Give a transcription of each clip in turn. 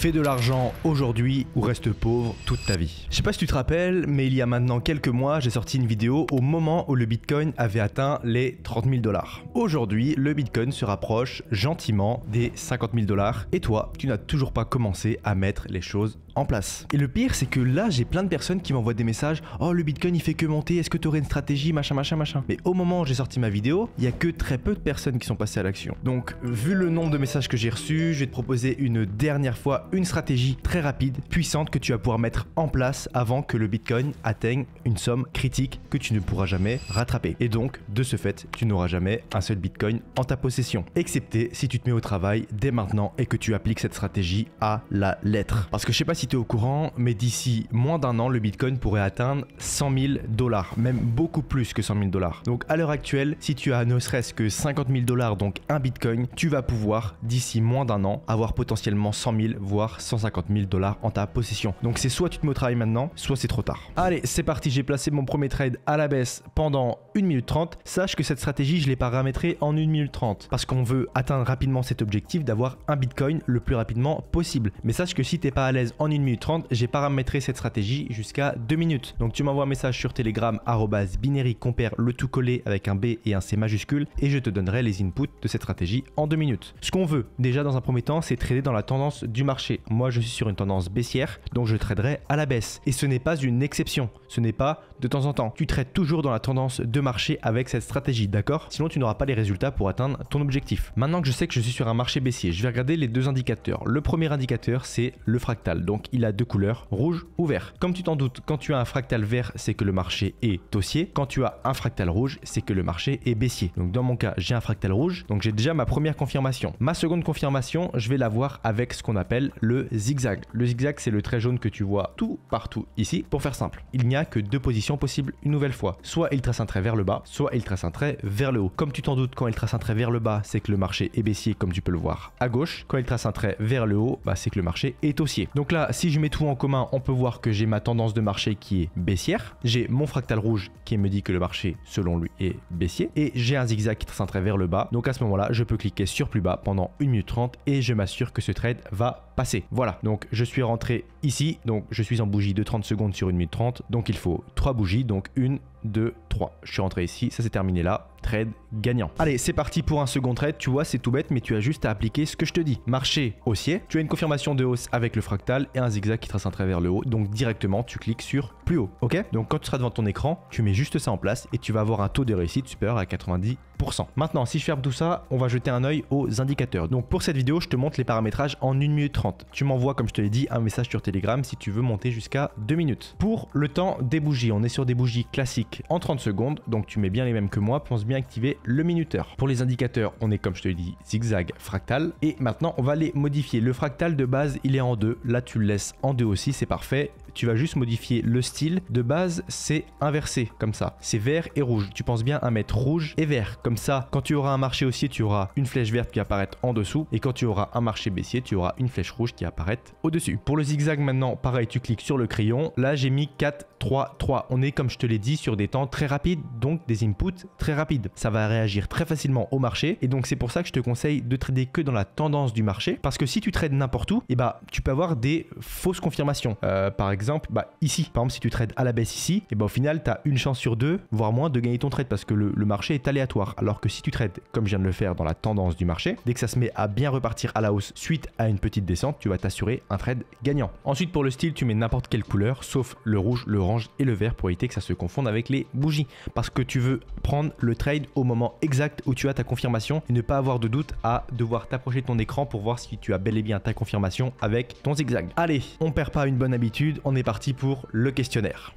Fais de l'argent aujourd'hui ou reste pauvre toute ta vie. Je sais pas si tu te rappelles, mais il y a maintenant quelques mois, j'ai sorti une vidéo au moment où le Bitcoin avait atteint les 30 000 $. Aujourd'hui, le Bitcoin se rapproche gentiment des 50 000 $. Et toi, tu n'as toujours pas commencé à mettre les choses en place. Et le pire, c'est que là, j'ai plein de personnes qui m'envoient des messages. Oh, le Bitcoin, il fait que monter. Est-ce que tu aurais une stratégie, machin. Mais au moment où j'ai sorti ma vidéo, il y a que très peu de personnes qui sont passées à l'action. Donc, vu le nombre de messages que j'ai reçus, je vais te proposer une dernière fois une stratégie très rapide, puissante que tu vas pouvoir mettre en place avant que le Bitcoin atteigne une somme critique que tu ne pourras jamais rattraper. Et donc, de ce fait, tu n'auras jamais un seul Bitcoin en ta possession. Excepté si tu te mets au travail dès maintenant et que tu appliques cette stratégie à la lettre. Parce que je sais pas si tu es au courant, mais d'ici moins d'un an, le Bitcoin pourrait atteindre 100 000 $, même beaucoup plus que 100 000 $. Donc à l'heure actuelle, si tu as ne serait-ce que 50 000 $, donc un Bitcoin, tu vas pouvoir d'ici moins d'un an avoir potentiellement 100 000 voire 150 000 $ en ta possession. Donc c'est soit tu te mets au travail maintenant, soit c'est trop tard. Allez, c'est parti, j'ai placé mon premier trade à la baisse pendant 1 minute 30. Sache que cette stratégie, je l'ai paramétrée en 1 minute 30 parce qu'on veut atteindre rapidement cet objectif d'avoir un Bitcoin le plus rapidement possible. Mais sache que si t'es pas à l'aise en 1 minute 30, j'ai paramétré cette stratégie jusqu'à 2 minutes. Donc tu m'envoies un message sur Telegram @binary_compare le tout collé avec un B et un C majuscule et je te donnerai les inputs de cette stratégie en 2 minutes. Ce qu'on veut déjà dans un premier temps, c'est trader dans la tendance du marché. Moi, je suis sur une tendance baissière, donc je traderai à la baisse. Et ce n'est pas une exception. Ce n'est pas de temps en temps. Tu trades toujours dans la tendance de marché avec cette stratégie, d'accord? Sinon, tu n'auras pas les résultats pour atteindre ton objectif. Maintenant que je sais que je suis sur un marché baissier, je vais regarder les deux indicateurs. Le premier indicateur, c'est le fractal. Donc, il a deux couleurs, rouge ou vert. Comme tu t'en doutes, quand tu as un fractal vert, c'est que le marché est haussier. Quand tu as un fractal rouge, c'est que le marché est baissier. Donc, dans mon cas, j'ai un fractal rouge. Donc, j'ai déjà ma première confirmation. Ma seconde confirmation, je vais l'avoir avec ce qu'on appelle le zigzag. Le zigzag, c'est le trait jaune que tu vois tout partout ici. Pour faire simple, il n'y a que deux positions possibles une nouvelle fois. Soit il trace un trait vers le bas, soit il trace un trait vers le haut. Comme tu t'en doutes, quand il trace un trait vers le bas, c'est que le marché est baissier, comme tu peux le voir à gauche. Quand il trace un trait vers le haut, c'est que le marché est haussier. Donc là, si je mets tout en commun, on peut voir que j'ai ma tendance de marché qui est baissière. J'ai mon fractal rouge qui me dit que le marché, selon lui, est baissier. Et j'ai un zigzag qui trace un trait vers le bas. Donc à ce moment-là, je peux cliquer sur plus bas pendant 1 minute 30 et je m'assure que ce trade va passer. Voilà, donc je suis rentré ici. Donc je suis en bougie de 30 secondes sur 1 minute 30. Donc il faut 3 bougies, donc 1, 2, 3. Je suis rentré ici, ça s'est terminé là. Trade gagnant. Allez, c'est parti pour un second trade. Tu vois, c'est tout bête, mais tu as juste à appliquer ce que je te dis. Marché haussier, tu as une confirmation de hausse avec le fractal et un zigzag qui trace un trait vers le haut. Donc directement, tu cliques sur plus haut. Ok? Donc quand tu seras devant ton écran, tu mets juste ça en place et tu vas avoir un taux de réussite supérieur à 90%. Maintenant, si je ferme tout ça, on va jeter un œil aux indicateurs. Donc pour cette vidéo, je te montre les paramétrages en 1 minute 30. Tu m'envoies, comme je te l'ai dit, un message sur Telegram si tu veux monter jusqu'à 2 minutes. Pour le temps des bougies, on est sur des bougies classiques en 30 secondes. Donc tu mets bien les mêmes que moi, pense bien activer le minuteur. Pour les indicateurs, on est, comme je te l'ai dit, zigzag, fractal. Et maintenant, on va les modifier. Le fractal de base, il est en 2. Là, tu le laisses en 2 aussi, c'est parfait. Tu vas juste modifier le style. De base, c'est inversé, comme ça. C'est vert et rouge. Tu penses bien à mettre rouge et vert. Comme ça, quand tu auras un marché haussier, tu auras une flèche verte qui apparaît en dessous. Et quand tu auras un marché baissier, tu auras une flèche rouge qui apparaît au-dessus. Pour le zigzag, maintenant, pareil, tu cliques sur le crayon. Là, j'ai mis 4, 3, 3. On est, comme je te l'ai dit, sur des temps très rapides, donc des inputs très rapides. Ça va réagir très facilement au marché. Et donc, c'est pour ça que je te conseille de trader que dans la tendance du marché. Parce que si tu trades n'importe où, tu peux avoir des fausses confirmations. Par exemple, ici, par exemple, si tu trades à la baisse ici, au final, tu as une chance sur 2, voire moins, de gagner ton trade parce que le marché est aléatoire. Alors que si tu trades, comme je viens de le faire dans la tendance du marché, dès que ça se met à bien repartir à la hausse suite à une petite descente, tu vas t'assurer un trade gagnant. Ensuite, pour le style, tu mets n'importe quelle couleur, sauf le rouge, l'orange et le vert pour éviter que ça se confonde avec les bougies. Parce que tu veux prendre le trade au moment exact où tu as ta confirmation et ne pas avoir de doute à devoir t'approcher de ton écran pour voir si tu as bel et bien ta confirmation avec ton zigzag. Allez, on perd pas une bonne habitude, on est parti pour le questionnaire.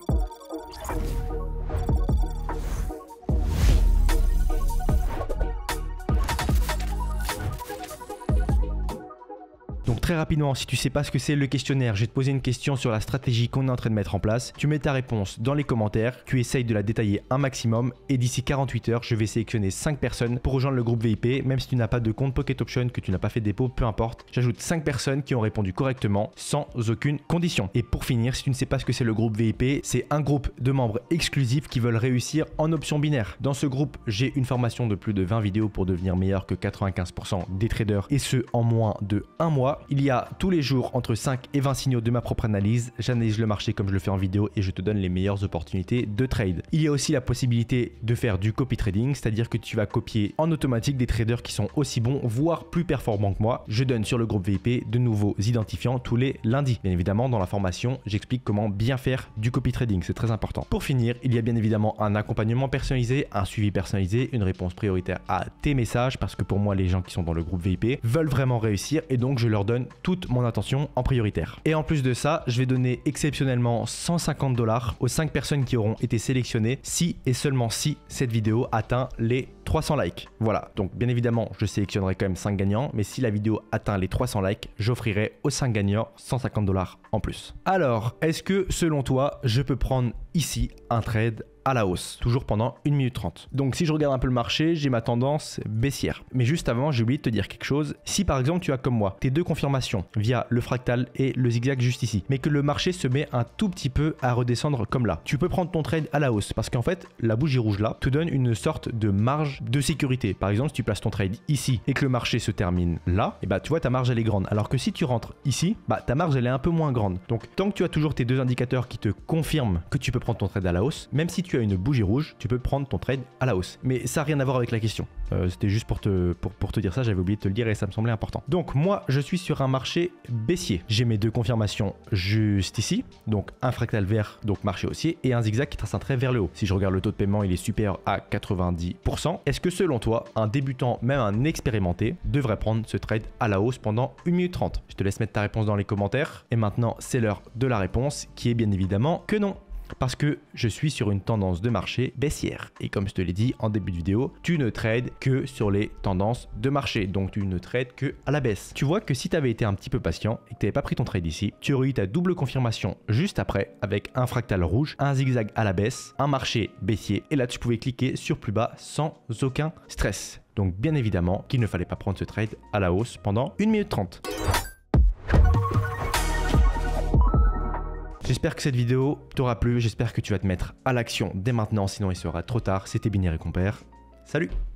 Donc très rapidement, si tu sais pas ce que c'est le questionnaire, je vais te poser une question sur la stratégie qu'on est en train de mettre en place. Tu mets ta réponse dans les commentaires, tu essayes de la détailler un maximum et d'ici 48 heures, je vais sélectionner 5 personnes pour rejoindre le groupe VIP. Même si tu n'as pas de compte Pocket Option, que tu n'as pas fait de dépôt, peu importe. J'ajoute 5 personnes qui ont répondu correctement sans aucune condition. Et pour finir, si tu ne sais pas ce que c'est le groupe VIP, c'est un groupe de membres exclusifs qui veulent réussir en option binaire. Dans ce groupe, j'ai une formation de plus de 20 vidéos pour devenir meilleur que 95% des traders et ce en moins de 1 mois. Il Il y a tous les jours entre 5 et 20 signaux de ma propre analyse. J'analyse le marché comme je le fais en vidéo et je te donne les meilleures opportunités de trade. Il y a aussi la possibilité de faire du copy trading, c'est-à-dire que tu vas copier en automatique des traders qui sont aussi bons, voire plus performants que moi. Je donne sur le groupe VIP de nouveaux identifiants tous les lundis. Bien évidemment, dans la formation, j'explique comment bien faire du copy trading, c'est très important. Pour finir, il y a bien évidemment un accompagnement personnalisé, un suivi personnalisé, une réponse prioritaire à tes messages, parce que pour moi, les gens qui sont dans le groupe VIP veulent vraiment réussir et donc je leur donne toute mon attention en prioritaire. Et en plus de ça, je vais donner exceptionnellement 150 $ aux 5 personnes qui auront été sélectionnées si et seulement si cette vidéo atteint les 300 likes. Voilà, donc bien évidemment, je sélectionnerai quand même 5 gagnants, mais si la vidéo atteint les 300 likes, j'offrirai aux 5 gagnants 150 $ en plus. Alors, est-ce que selon toi, je peux prendre ici un trade à la hausse, toujours pendant 1 minute 30. Donc si je regarde un peu le marché, j'ai ma tendance baissière. Mais juste avant, j'ai oublié de te dire quelque chose. Si par exemple tu as comme moi tes deux confirmations via le fractal et le zigzag juste ici, mais que le marché se met un tout petit peu à redescendre comme là, tu peux prendre ton trade à la hausse parce qu'en fait la bougie rouge là te donne une sorte de marge de sécurité. Par exemple, si tu places ton trade ici et que le marché se termine là, et bah tu vois ta marge elle est grande. Alors que si tu rentres ici, bah ta marge elle est un peu moins grande. Donc tant que tu as toujours tes deux indicateurs qui te confirment que tu peux prendre ton trade à la hausse, même si tu as une bougie rouge, tu peux prendre ton trade à la hausse. Mais ça n'a rien à voir avec la question. C'était juste pour te dire ça, j'avais oublié de te le dire et ça me semblait important. Donc moi, je suis sur un marché baissier. J'ai mes deux confirmations juste ici, donc un fractal vert, donc marché haussier, et un zigzag qui trace un trait vers le haut. Si je regarde le taux de paiement, il est supérieur à 90%. Est-ce que selon toi, un débutant, même un expérimenté, devrait prendre ce trade à la hausse pendant 1 minute 30? Je te laisse mettre ta réponse dans les commentaires. Et maintenant, c'est l'heure de la réponse, qui est bien évidemment que non. Parce que je suis sur une tendance de marché baissière. Et comme je te l'ai dit en début de vidéo, tu ne trades que sur les tendances de marché. Donc tu ne trades que à la baisse. Tu vois que si tu avais été un petit peu patient et que tu n'avais pas pris ton trade ici, tu aurais eu ta double confirmation juste après avec un fractal rouge, un zigzag à la baisse, un marché baissier. Et là, tu pouvais cliquer sur plus bas sans aucun stress. Donc bien évidemment qu'il ne fallait pas prendre ce trade à la hausse pendant 1 minute 30. J'espère que cette vidéo t'aura plu, j'espère que tu vas te mettre à l'action dès maintenant, sinon il sera trop tard. C'était Binaire et Compère. Salut!